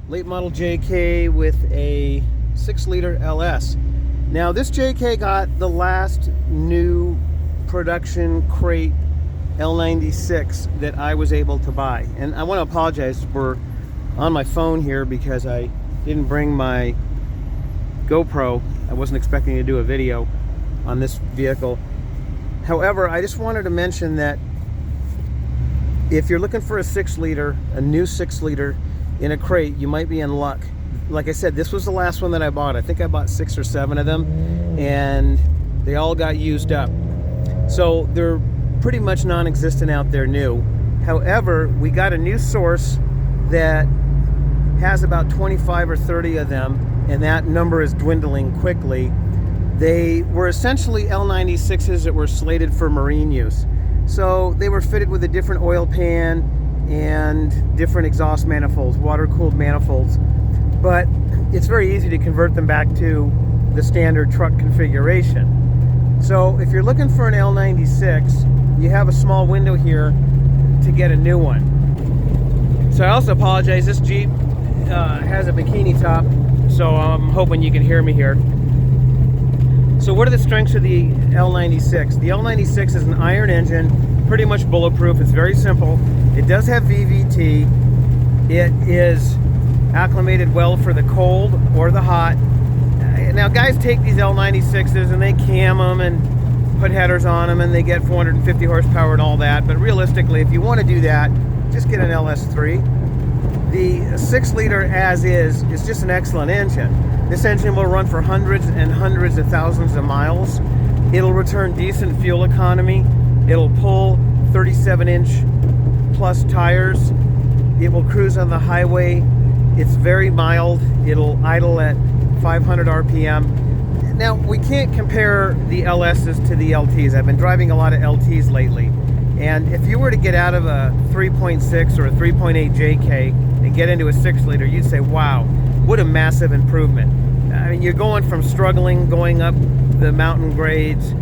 late model JK with a 6-liter LS. Now this JK got the last new production crate L96 that I was able to buy. And I want to apologize, we're on my phone here because I didn't bring my GoPro. I wasn't expecting to do a video on this vehicle. However, I just wanted to mention that if you're looking for a 6-liter, a new 6-liter in a crate, you might be in luck. Like I said, this was the last one that I bought. I think I bought 6 or 7 of them, and they all got used up. So they're pretty much non-existent out there new. However, we got a new source that has about 25 or 30 of them, and that number is dwindling quickly. They were essentially L96s that were slated for marine use. So they were fitted with a different oil pan and different exhaust manifolds, water-cooled manifolds. But it's very easy to convert them back to the standard truck configuration. So if you're looking for an L96, you have a small window here to get a new one. So I also apologize, this Jeep has a bikini top, so I'm hoping you can hear me here. So what are the strengths of the L96? The L96 is an iron engine, pretty much bulletproof. It's very simple. It does have VVT. It is acclimated well for the cold or the hot. Now guys take these L96s and they cam them and put headers on them and they get 450 horsepower and all that, but realistically, if you want to do that, just get an LS3. The 6-liter as is just an excellent engine. This engine will run for hundreds and hundreds of thousands of miles. It'll return decent fuel economy. It'll pull 37-inch plus tires. It will cruise on the highway. It's very mild. It'll idle at 500 RPM. Now, we can't compare the LSs to the LTs. I've been driving a lot of LTs lately. And if you were to get out of a 3.6 or a 3.8 JK and get into a 6-liter, you'd say, wow, what a massive improvement. I mean, you're going from struggling, going up the mountain grades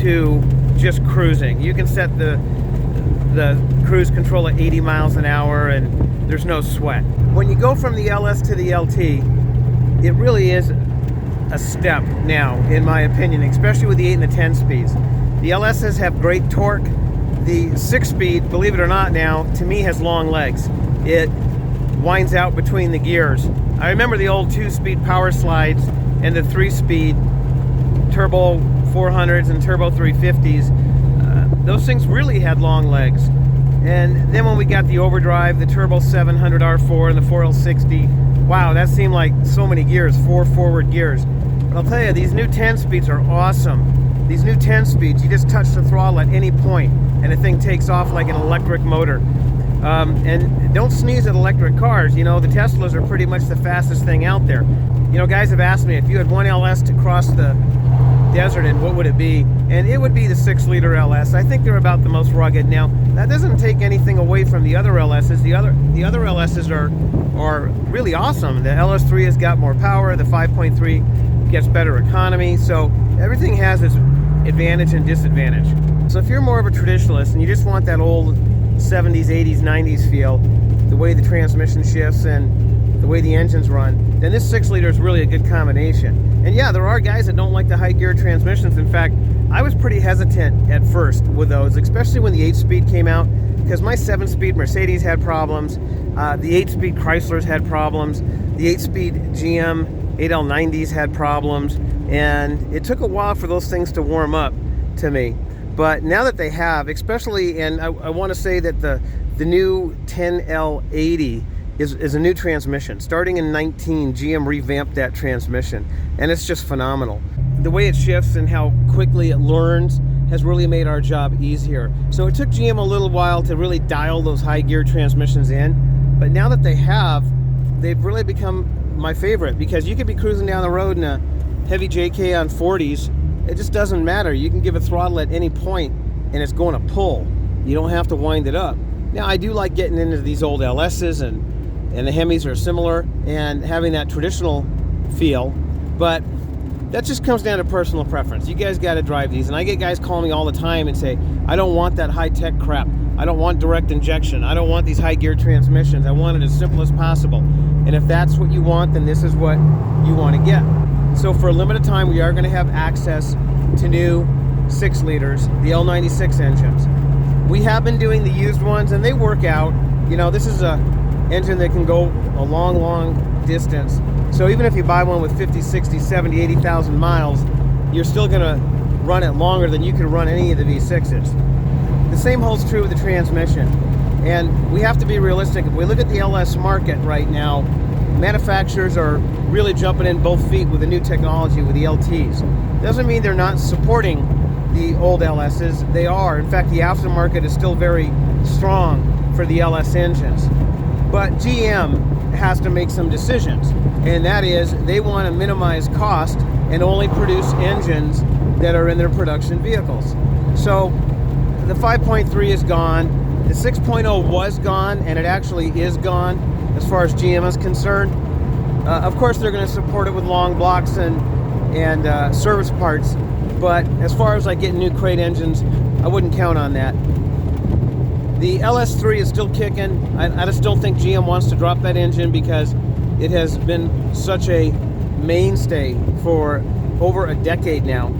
to just cruising. You can set the cruise control at 80 miles an hour and there's no sweat. When you go from the LS to the LT, it really is a step now, in my opinion, especially with the 8 and the 10 speeds. The LSs have great torque. The 6-speed, believe it or not now, to me has long legs. It winds out between the gears. I remember the old 2-speed power slides and the 3-speed turbo 400s and turbo 350s. Those things really had long legs. And then when we got the overdrive, the turbo 700 R4 and the 4L60, wow, that seemed like so many gears, 4 forward gears. But I'll tell you, these new 10 speeds are awesome. These new 10 speeds, you just touch the throttle at any point and the thing takes off like an electric motor. And don't sneeze at electric cars. You know, the Teslas are pretty much the fastest thing out there. You know, guys have asked me if you had one LS to cross the desert, and what would it be? And it would be the 6-liter LS. I think they're about the most rugged. Now, that doesn't take anything away from the other LSs. The other LSs are really awesome. The LS3 has got more power. The 5.3 gets better economy. So everything has its advantage and disadvantage. So if you're more of a traditionalist and you just want that old 70s, 80s, 90s feel, the way the transmission shifts and the way the engines run, then this 6-liter is really a good combination. And yeah, there are guys that don't like the high gear transmissions. In fact, I was pretty hesitant at first with those, especially when the 8-speed came out, because my 7-speed Mercedes had problems, the 8-speed Chryslers had problems, the 8-speed GM 8L90s had problems, and it took a while for those things to warm up to me. But now that they have, especially, and I want to say that the new 10L80 is a new transmission. Starting in 19, GM revamped that transmission, and it's just phenomenal. The way it shifts and how quickly it learns has really made our job easier. So it took GM a little while to really dial those high gear transmissions in, but now that they have, they've really become my favorite, because you could be cruising down the road in a heavy JK on 40s. It just doesn't matter. You can give a throttle at any point and it's going to pull. You don't have to wind it up. Now, I do like getting into these old LSs, and the Hemis are similar, and having that traditional feel, but that just comes down to personal preference. You guys got to drive these, and I get guys calling me all the time and say, I don't want that high-tech crap. I don't want direct injection. I don't want these high gear transmissions. I want it as simple as possible. And if that's what you want, then this is what you want to get. So for a limited time, we are going to have access to new 6 liters, the L96 engines. We have been doing the used ones, and they work out. You know, this is a engine that can go a long distance. So even if you buy one with 50, 60, 70, 80,000 miles, you're still going to run it longer than you can run any of the V6s. The same holds true with the transmission. And we have to be realistic. If we look at the LS market right now, manufacturers are really jumping in both feet with the new technology, with the LTs. Doesn't mean they're not supporting the old LSs. They are. In fact, the aftermarket is still very strong for the LS engines. But GM has to make some decisions, and that is they want to minimize cost and only produce engines that are in their production vehicles. So the 5.3 is gone. The 6.0 was gone, and it actually is gone as far as GM is concerned. Of course, they're going to support it with long blocks and service parts, but as far as like getting new crate engines, I wouldn't count on that. The LS3 is still kicking. I just don't think GM wants to drop that engine because it has been such a mainstay for over a decade now.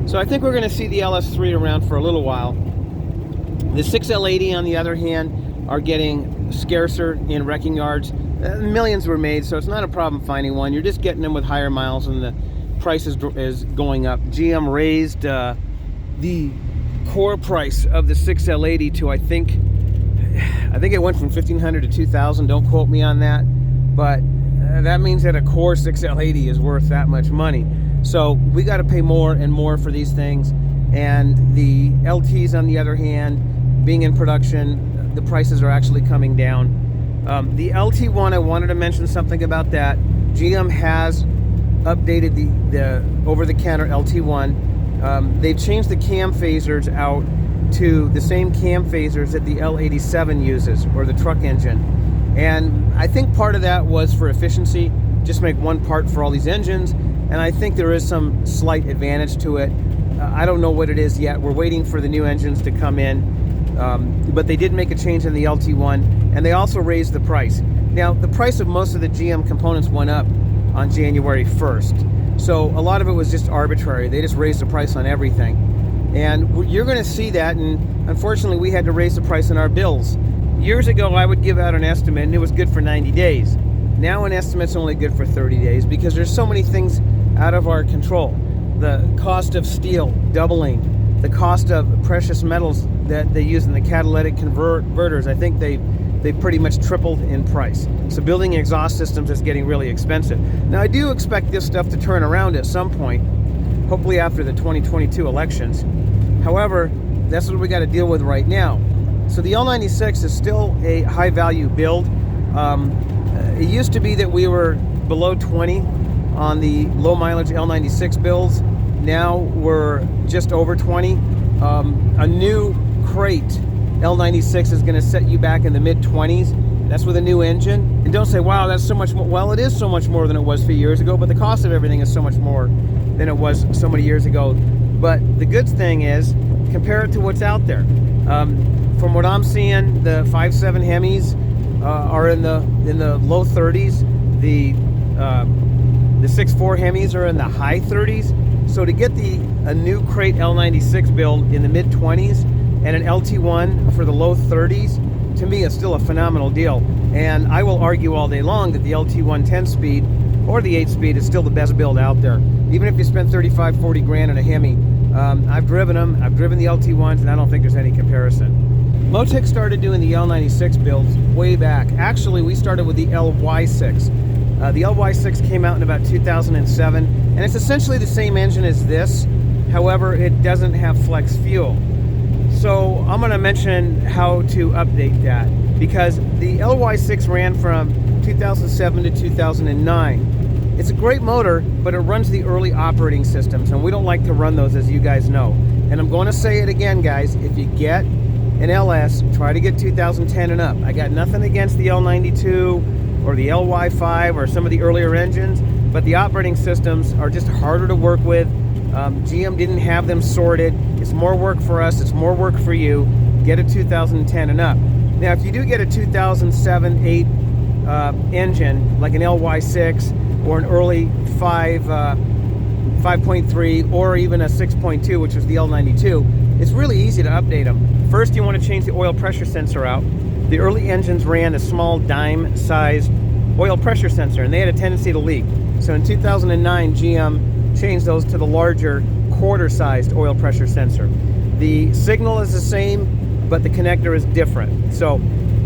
So I think we're going to see the LS3 around for a little while. The 6L80, on the other hand, are getting scarcer in wrecking yards. Millions were made, so it's not a problem finding one. You're just getting them with higher miles, and the price is going up. GM raised the core price of the 6L80 to I think it went from $1,500 to $2,000. Don't quote me on that, but that means that a core 6L80 is worth that much money. So we got to pay more and more for these things. And the LTs, on the other hand, being in production, the prices are actually coming down. The LT1, I wanted to mention something about that. GM has updated the over-the-counter LT1. They've changed the cam phasers out to the same cam phasers that the L87 uses, or the truck engine. And I think part of that was for efficiency, just make one part for all these engines. And I think there is some slight advantage to it. I don't know what it is yet. We're waiting for the new engines to come in. But they did make a change in the LT1, and they also raised the price. Now, the price of most of the GM components went up on January 1st. So a lot of it was just arbitrary. They just raised the price on everything. And you're going to see that, and unfortunately we had to raise the price on our bills. Years ago, I would give out an estimate, and it was good for 90 days. Now an estimate's only good for 30 days because there's so many things out of our control. The cost of steel doubling, the cost of precious metals that they use in the catalytic converters, I think they pretty much tripled in price. So building exhaust systems is getting really expensive. Now I do expect this stuff to turn around at some point, hopefully after the 2022 elections. However, that's what we got to deal with right now. So the L96 is still a high value build. It used to be that we were below 20 on the low mileage L96 builds. Now we're just over 20. A new crate L96 is going to set you back in the mid-20s. That's with a new engine. And don't say, wow, that's so much more. Well, it is so much more than it was a few years ago, but the cost of everything is so much more than it was so many years ago. But the good thing is, compare it to what's out there. From what I'm seeing, the 5.7 Hemis are in the low 30s. The 6.4 Hemis are in the high 30s. So to get a new crate L96 build in the mid-20s and an LT1 for the low 30s, to me it's still a phenomenal deal. And I will argue all day long that the LT1 10-speed or the 8-speed is still the best build out there. Even if you spend 35, 40 grand on a Hemi. I've driven them, I've driven the LT1s, and I don't think there's any comparison. Motec started doing the L96 builds way back. Actually, we started with the LY6. The LY6 came out in about 2007, and it's essentially the same engine as this. However, it doesn't have flex fuel. So I'm going to mention how to update that, because the LY6 ran from 2007 to 2009. It's a great motor, but it runs the early operating systems, and we don't like to run those, as you guys know. And I'm going to say it again, guys, if you get an LS, try to get 2010 and up. I got nothing against the L92 or the LY5 or some of the earlier engines, but the operating systems are just harder to work with. GM didn't have them sorted. It's It's more work for us. It's more work for you. Get a 2010 and up. Now, if you do get a 2007-8 engine, like an LY6 or an early 5.3 or even a 6.2, which was the L92, it's really easy to update them. First, you want to change the oil pressure sensor out. The early engines ran a small dime-sized oil pressure sensor, and they had a tendency to leak. So in 2009, GM changed those to the larger quarter-sized oil pressure sensor. The signal is the same, but the connector is different. So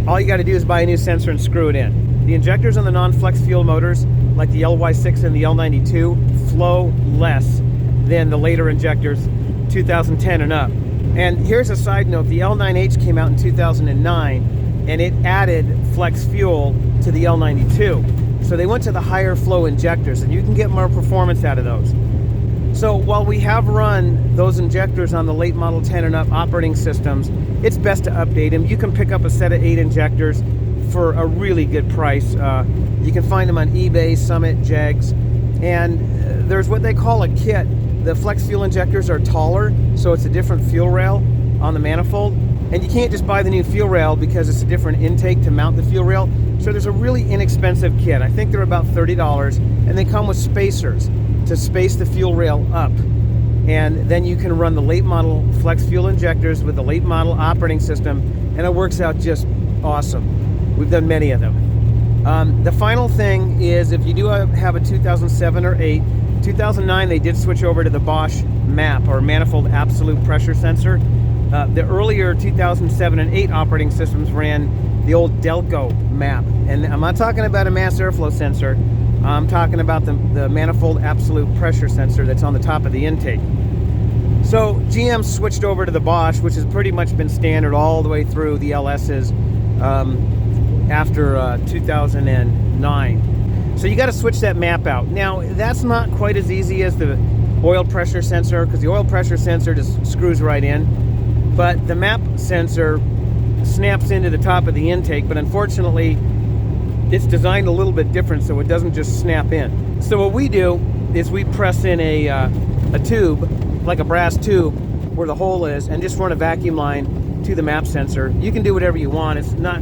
all you got to do is buy a new sensor and screw it in. The injectors on the non-flex fuel motors, like the LY6 and the L92, flow less than the later injectors, 2010 and up. And here's a side note, the L9H came out in 2009, and it added flex fuel to the L92. So they went to the higher flow injectors, and you can get more performance out of those. So while we have run those injectors on the late model 10 and up operating systems, it's best to update them. You can pick up a set of 8 injectors for a really good price. You can find them on eBay, Summit, Jegs, and there's what they call a kit. The flex fuel injectors are taller, so it's a different fuel rail on the manifold. And you can't just buy the new fuel rail because it's a different intake to mount the fuel rail. So there's a really inexpensive kit. I think they're about $30, and they come with spacers to space the fuel rail up. And then you can run the late model flex fuel injectors with the late model operating system, and it works out just awesome. We've done many of them. The final thing is, if you do have a 2007 or 8, 2009 they did switch over to the Bosch MAP, or manifold absolute pressure sensor. The earlier 2007 and 8 operating systems ran the old Delco MAP, and I'm not talking about a mass airflow sensor. I'm talking about the manifold absolute pressure sensor that's on the top of the intake. So GM switched over to the Bosch, which has pretty much been standard all the way through the LSs after 2009. So you got to switch that map out. Now, that's not quite as easy as the oil pressure sensor, because the oil pressure sensor just screws right in. But the map sensor snaps into the top of the intake, but unfortunately, it's designed a little bit different, so it doesn't just snap in. So what we do is we press in a tube, like a brass tube, where the hole is, and just run a vacuum line to the map sensor. You can do whatever you want. It's not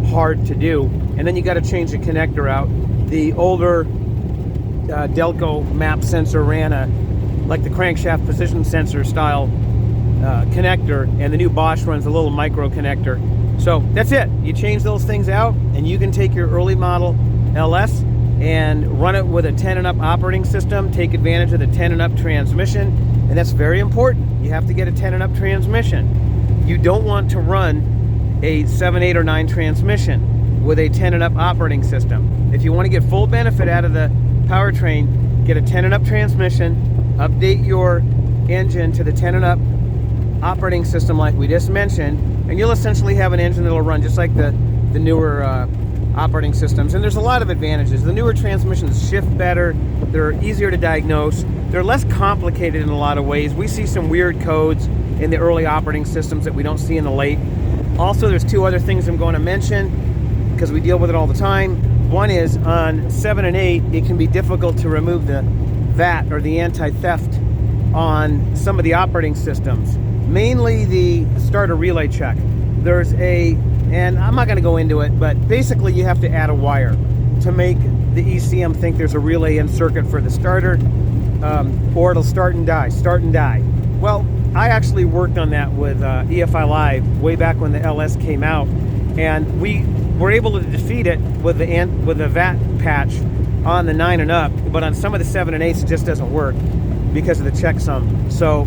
hard to do. And then you got to change the connector out. The older Delco map sensor ran like the crankshaft position sensor style connector, and the new Bosch runs a little micro connector. So that's it. You change those things out, and you can take your early model LS and run it with a 10 and up operating system, take advantage of the 10 and up transmission, and that's very important. You have to get a 10 and up transmission. You don't want to run a 7, 8, or 9 transmission with a 10 and up operating system. If you want to get full benefit out of the powertrain, get a 10 and up transmission, update your engine to the 10 and up operating system like we just mentioned, and you'll essentially have an engine that'll run just like the newer operating systems. And there's a lot of advantages. The newer transmissions shift better, they're easier to diagnose, they're less complicated in a lot of ways. We see some weird codes in the early operating systems that we don't see in the late. Also, there's 2 other things I'm going to mention because we deal with it all the time. One is on 7 and 8, it can be difficult to remove the VAT, or the anti-theft, on some of the operating systems. Mainly the starter relay check. There's and I'm not going to go into it, but basically you have to add a wire to make the ECM think there's a relay in circuit for the starter, or it'll start and die. Well, I actually worked on that with EFI Live way back when the LS came out, and we were able to defeat it with the VAT patch on the 9 and up, but on some of the 7 and 8s it just doesn't work because of the checksum. So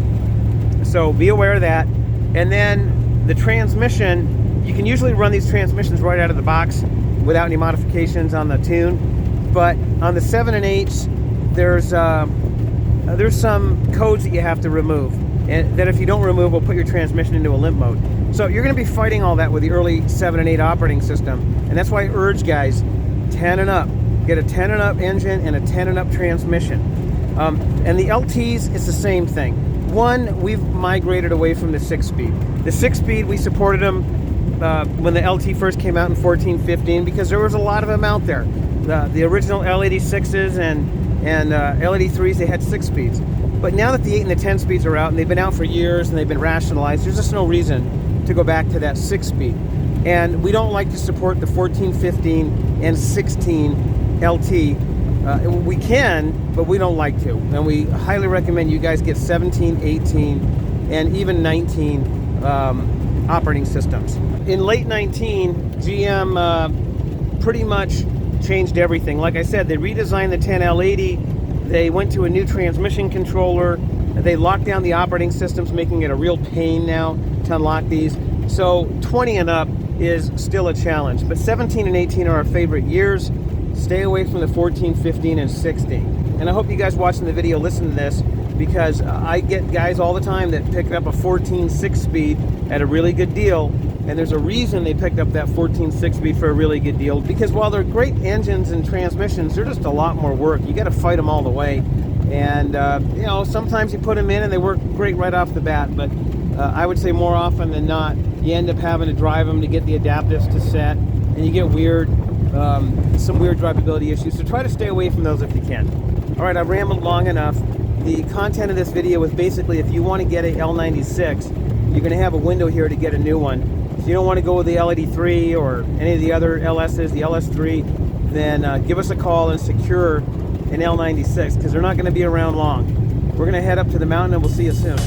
be aware of that. And then the transmission, you can usually run these transmissions right out of the box without any modifications on the tune. But on the 7 and 8s, there's some codes that you have to remove, and that if you don't remove, will put your transmission into a limp mode. So you're going to be fighting all that with the early 7 and 8 operating system, and that's why I urge guys, 10 and up. Get a 10 and up engine and a 10 and up transmission. And the LTs, it's the same thing. One, we've migrated away from the 6-speed. The 6-speed, we supported them when the LT first came out in 14, 15, because there was a lot of them out there. The original L86s and L83s, they had 6 speeds. But now that the 8 and the 10 speeds are out, and they've been out for years and they've been rationalized, there's just no reason to go back to that 6-speed. And we don't like to support the 14, 15, and 16 LT. We can, but we don't like to. And we highly recommend you guys get 17, 18, and even 19 operating systems. In late 19, GM pretty much changed everything. Like I said, they redesigned the 10L80. They went to a new transmission controller. They locked down the operating systems, making it a real pain now to unlock these. So 20 and up is still a challenge. But 17 and 18 are our favorite years. Stay away from the 14, 15, and 16. And I hope you guys watching the video listen to this, because I get guys all the time that pick up a 14 6-speed at a really good deal, and there's a reason they picked up that 14 6-speed for a really good deal, because while they're great engines and transmissions, they're just a lot more work. You got to fight them all the way, and you know, sometimes you put them in and they work great right off the bat, but I would say more often than not, you end up having to drive them to get the adaptives to set, and you get weird, some weird drivability issues, so try to stay away from those if you can. All right, I've rambled long enough. The content of this video was basically, if you want to get a L96, you're going to have a window here to get a new one. If you don't want to go with the L83 or any of the other LSs, the LS3, then give us a call and secure an L96, because they're not going to be around long. We're going to head up to the mountain and we'll see you soon.